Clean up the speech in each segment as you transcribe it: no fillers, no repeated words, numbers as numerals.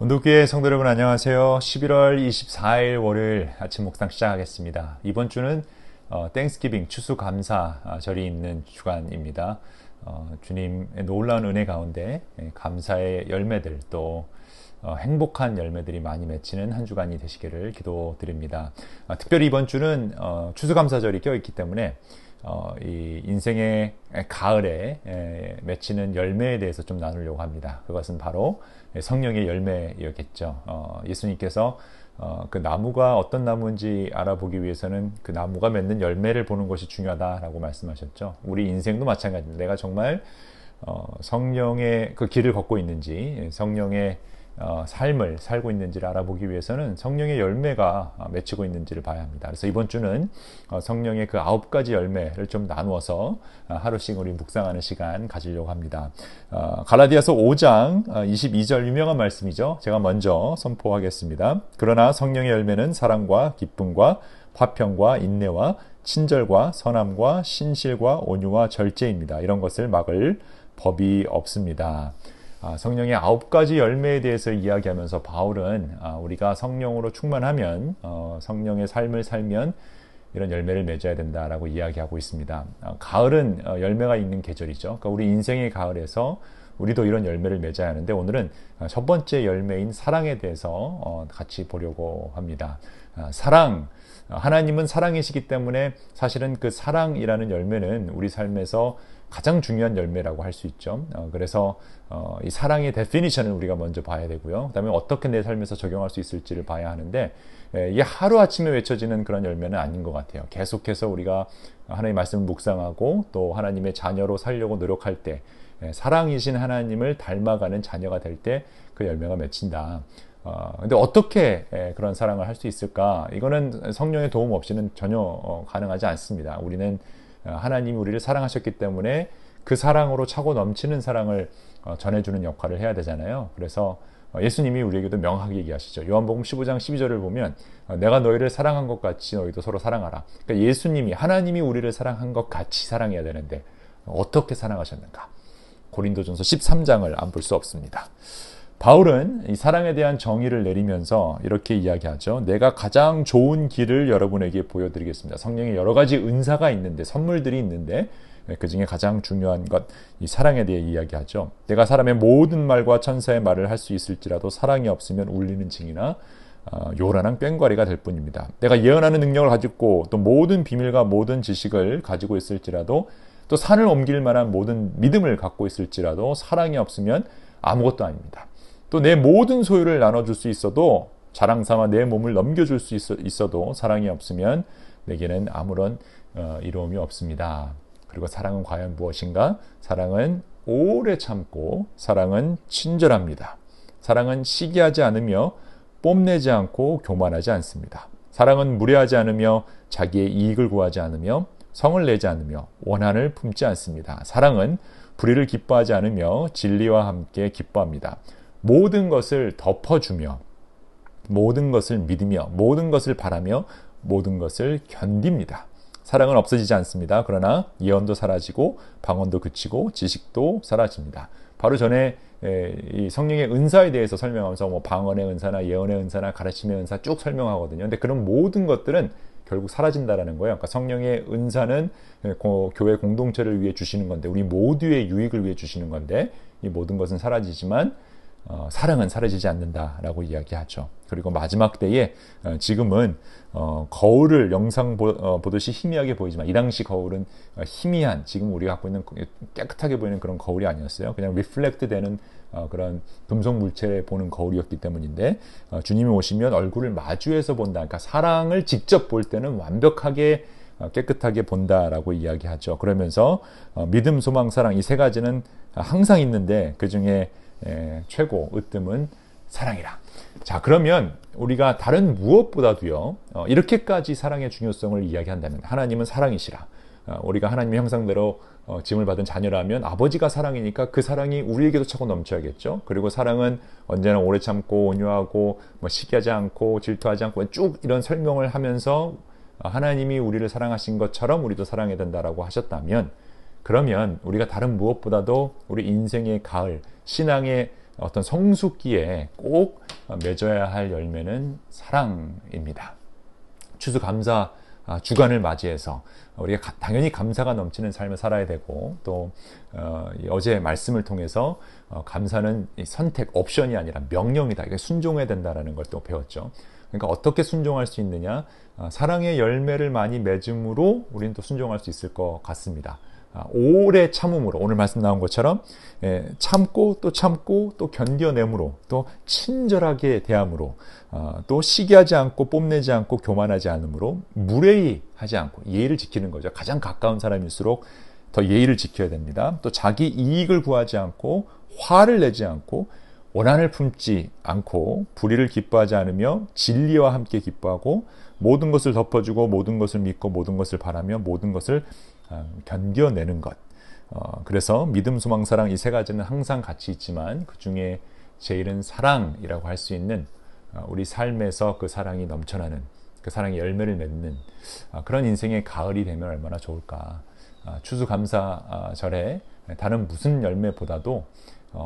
온도교회 성도 여러분 안녕하세요. 11월 24일 월요일 아침 묵상 시작하겠습니다. 이번 주는 땡스기빙 추수감사절이 있는 주간입니다. 주님의 놀라운 은혜 가운데 감사의 열매들 또 행복한 열매들이 많이 맺히는 한 주간이 되시기를 기도드립니다. 특별히 이번 주는 추수감사절이 껴있기 때문에 이 인생의 가을에 맺히는 열매에 대해서 좀 나누려고 합니다. 그것은 바로 성령의 열매였겠죠. 예수님께서 그 나무가 어떤 나무인지 알아보기 위해서는 그 나무가 맺는 열매를 보는 것이 중요하다라고 말씀하셨죠. 우리 인생도 마찬가지입니다. 내가 정말 성령의 그 길을 걷고 있는지, 성령의 삶을 살고 있는지를 알아보기 위해서는 성령의 열매가 맺히고 있는지를 봐야 합니다. 그래서 이번 주는 성령의 그 9가지 열매를 좀 나누어서 하루씩 우리 묵상하는 시간 가지려고 합니다. 갈라디아서 5장 22절 유명한 말씀이죠. 제가 먼저 선포하겠습니다. 그러나 성령의 열매는 사랑과 기쁨과 화평과 인내와 친절과 선함과 신실과 온유와 절제입니다. 이런 것을 막을 법이 없습니다. 성령의 9가지 열매에 대해서 이야기하면서 바울은 우리가 성령으로 충만하면 성령의 삶을 살면 이런 열매를 맺어야 된다라고 이야기하고 있습니다. 가을은 열매가 있는 계절이죠. 그러니까 우리 인생의 가을에서 우리도 이런 열매를 맺어야 하는데 오늘은 첫 번째 열매인 사랑에 대해서 같이 보려고 합니다. 사랑, 하나님은 사랑이시기 때문에 사실은 그 사랑이라는 열매는 우리 삶에서 가장 중요한 열매라고 할 수 있죠. 그래서 이 사랑의 데피니션을 우리가 먼저 봐야 되고요. 그다음에 어떻게 내 삶에서 적용할 수 있을지를 봐야 하는데 이게 하루아침에 외쳐지는 그런 열매는 아닌 것 같아요. 계속해서 우리가 하나님의 말씀을 묵상하고 또 하나님의 자녀로 살려고 노력할 때 사랑이신 하나님을 닮아가는 자녀가 될 때 그 열매가 맺힌다. 근데 어떻게 그런 사랑을 할 수 있을까? 이거는 성령의 도움 없이는 전혀 가능하지 않습니다. 우리는 하나님이 우리를 사랑하셨기 때문에 그 사랑으로 차고 넘치는 사랑을 전해주는 역할을 해야 되잖아요. 그래서 예수님이 우리에게도 명확하게 얘기하시죠. 요한복음 15장 12절을 보면 내가 너희를 사랑한 것 같이 너희도 서로 사랑하라. 그러니까 예수님이 하나님이 우리를 사랑한 것 같이 사랑해야 되는데 어떻게 사랑하셨는가? 고린도전서 13장을 안 볼 수 없습니다. 바울은 이 사랑에 대한 정의를 내리면서 이렇게 이야기하죠. 내가 가장 좋은 길을 여러분에게 보여드리겠습니다. 성령의 여러 가지 은사가 있는데 선물들이 있는데 그 중에 가장 중요한 것, 이 사랑에 대해 이야기하죠. 내가 사람의 모든 말과 천사의 말을 할 수 있을지라도 사랑이 없으면 울리는 징이나 요란한 꽹과리가 될 뿐입니다. 내가 예언하는 능력을 가지고 또 모든 비밀과 모든 지식을 가지고 있을지라도 또 산을 옮길 만한 모든 믿음을 갖고 있을지라도 사랑이 없으면 아무것도 아닙니다. 또 내 모든 소유를 나눠줄 수 있어도 자랑삼아 내 몸을 넘겨줄 수 있어도 사랑이 없으면 내게는 아무런 이로움이 없습니다. 그리고 사랑은 과연 무엇인가? 사랑은 오래 참고 사랑은 친절합니다. 사랑은 시기하지 않으며 뽐내지 않고 교만하지 않습니다. 사랑은 무례하지 않으며 자기의 이익을 구하지 않으며 성을 내지 않으며 원한을 품지 않습니다. 사랑은 불의를 기뻐하지 않으며 진리와 함께 기뻐합니다. 모든 것을 덮어주며 모든 것을 믿으며 모든 것을 바라며 모든 것을 견딥니다. 사랑은 없어지지 않습니다. 그러나 예언도 사라지고 방언도 그치고 지식도 사라집니다. 바로 전에 이 성령의 은사에 대해서 설명하면서 뭐 방언의 은사나 예언의 은사나 가르침의 은사 쭉 설명하거든요. 근데 그런 모든 것들은 결국 사라진다라는 거예요. 그러니까 성령의 은사는 교회 공동체를 위해 주시는 건데 우리 모두의 유익을 위해 주시는 건데 이 모든 것은 사라지지만 사랑은 사라지지 않는다라고 이야기하죠. 그리고 마지막 때에 지금은 거울을 영상 보듯이 희미하게 보이지만 이 당시 거울은 희미한 지금 우리가 갖고 있는 깨끗하게 보이는 그런 거울이 아니었어요. 그냥 리플렉트 되는 그런 금속 물체에 보는 거울이었기 때문인데 주님이 오시면 얼굴을 마주해서 본다. 그러니까 사랑을 직접 볼 때는 완벽하게 깨끗하게 본다라고 이야기하죠. 그러면서 믿음, 소망, 사랑 이 세 가지는 항상 있는데 그 중에 최고 으뜸은 사랑이라. 자, 그러면 우리가 다른 무엇보다도요 이렇게까지 사랑의 중요성을 이야기한다면 하나님은 사랑이시라. 우리가 하나님의 형상대로 짐을 받은 자녀라면 아버지가 사랑이니까 그 사랑이 우리에게도 차고 넘쳐야겠죠. 그리고 사랑은 언제나 오래 참고 온유하고 시기하지 않고 질투하지 않고 쭉 이런 설명을 하면서 하나님이 우리를 사랑하신 것처럼 우리도 사랑해야 된다라고 하셨다면 그러면 우리가 다른 무엇보다도 우리 인생의 가을, 신앙의 어떤 성숙기에 꼭 맺어야 할 열매는 사랑입니다. 추수감사 주간을 맞이해서 우리가 당연히 감사가 넘치는 삶을 살아야 되고, 또 어제 말씀을 통해서 감사는 선택, 옵션이 아니라 명령이다. 이게 순종해야 된다는 걸 또 배웠죠. 그러니까 어떻게 순종할 수 있느냐? 사랑의 열매를 많이 맺음으로 우리는 또 순종할 수 있을 것 같습니다. 오래 참음으로, 오늘 말씀 나온 것처럼 참고 또 견뎌내므로, 또 친절하게 대함으로, 또 시기하지 않고 뽐내지 않고 교만하지 않으므로, 무례히하지 않고 예의를 지키는 거죠. 가장 가까운 사람일수록 더 예의를 지켜야 됩니다. 또 자기 이익을 구하지 않고 화를 내지 않고 원한을 품지 않고 불의를 기뻐하지 않으며 진리와 함께 기뻐하고 모든 것을 덮어주고 모든 것을 믿고 모든 것을 바라며 모든 것을 견뎌내는 것. 그래서 믿음, 소망, 사랑 이 세 가지는 항상 같이 있지만 그 중에 제일은 사랑이라고 할 수 있는, 우리 삶에서 그 사랑이 넘쳐나는, 그 사랑의 열매를 맺는 그런 인생의 가을이 되면 얼마나 좋을까. 추수감사절에 다른 무슨 열매보다도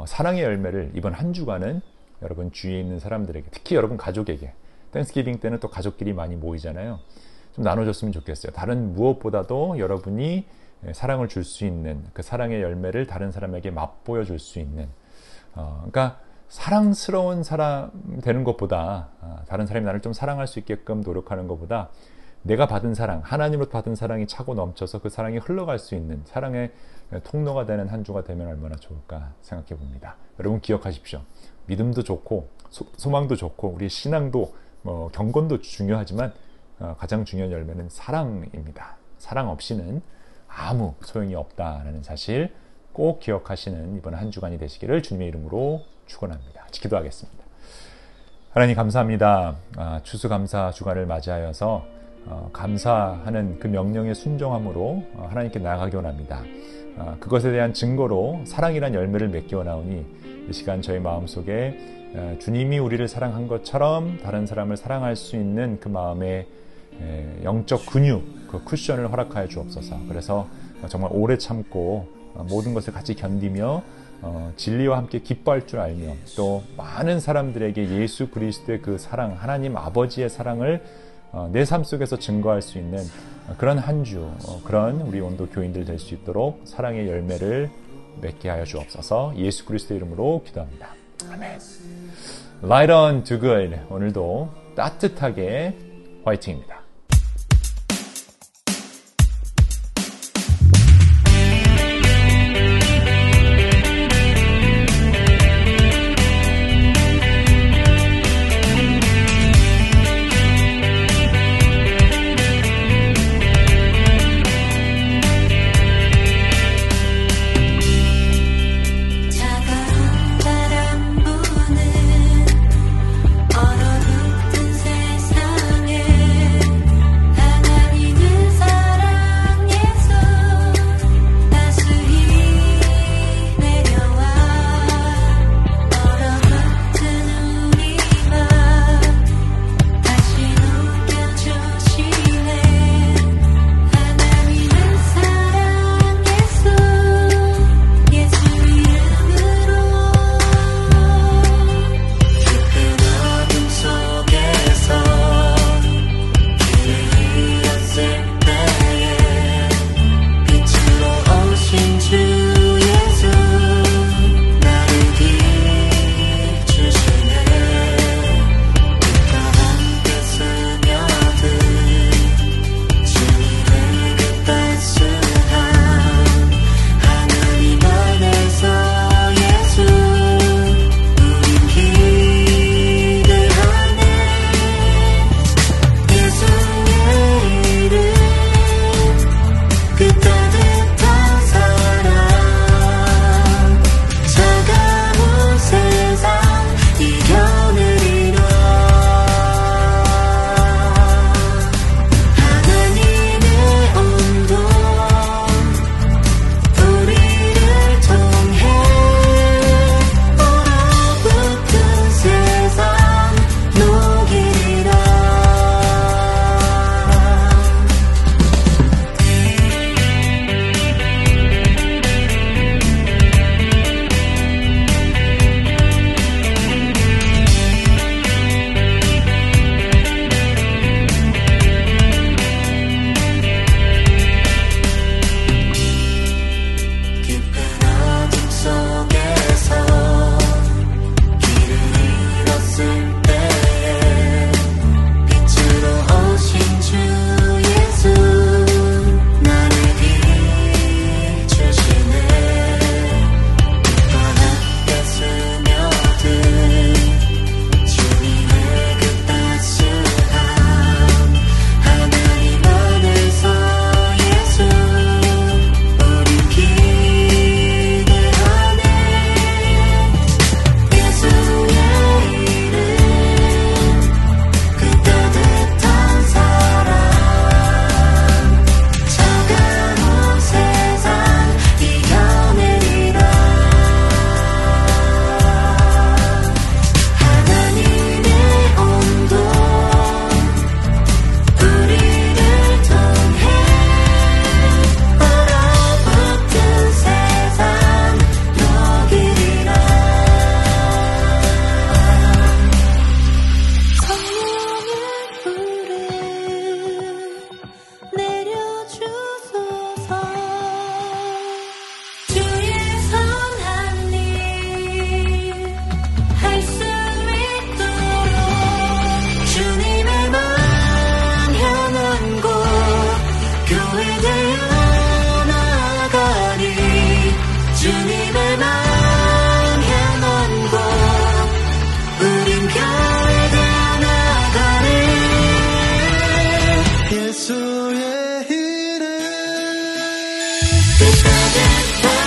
사랑의 열매를 이번 한 주간은 여러분 주위에 있는 사람들에게, 특히 여러분 가족에게, 땡스기빙 때는 또 가족끼리 많이 모이잖아요. 좀 나눠줬으면 좋겠어요. 다른 무엇보다도 여러분이 사랑을 줄 수 있는 그 사랑의 열매를 다른 사람에게 맛보여 줄 수 있는, 그러니까 사랑스러운 사람 되는 것보다, 다른 사람이 나를 좀 사랑할 수 있게끔 노력하는 것보다 내가 받은 사랑, 하나님으로부터 받은 사랑이 차고 넘쳐서 그 사랑이 흘러갈 수 있는 사랑의 통로가 되는 한 주가 되면 얼마나 좋을까 생각해 봅니다. 여러분 기억하십시오. 믿음도 좋고 소망도 좋고 우리 신앙도 경건도 중요하지만 가장 중요한 열매는 사랑입니다. 사랑 없이는 아무 소용이 없다라는 사실 꼭 기억하시는 이번 한 주간이 되시기를 주님의 이름으로 축원합니다. 기도하겠습니다. 하나님 감사합니다. 추수감사 주간을 맞이하여서 감사하는 그 명령에 순종함으로 하나님께 나아가기 원합니다. 그것에 대한 증거로 사랑이란 열매를 맺기 원하오니 이 시간 저희 마음속에 주님이 우리를 사랑한 것처럼 다른 사람을 사랑할 수 있는 그 마음의 영적 근육, 그 쿠션을 허락하여 주옵소서. 그래서 정말 오래 참고 모든 것을 같이 견디며 진리와 함께 기뻐할 줄 알며 또 많은 사람들에게 예수 그리스도의 그 사랑, 하나님 아버지의 사랑을 내 삶 속에서 증거할 수 있는 그런 한 주, 그런 우리 온도 교인들 될 수 있도록 사랑의 열매를 맺게 하여 주옵소서. 예수 그리스도의 이름으로 기도합니다. 아멘. Light on to good. 오늘도 따뜻하게 화이팅입니다. 얼어붙은 세상에 찾아봐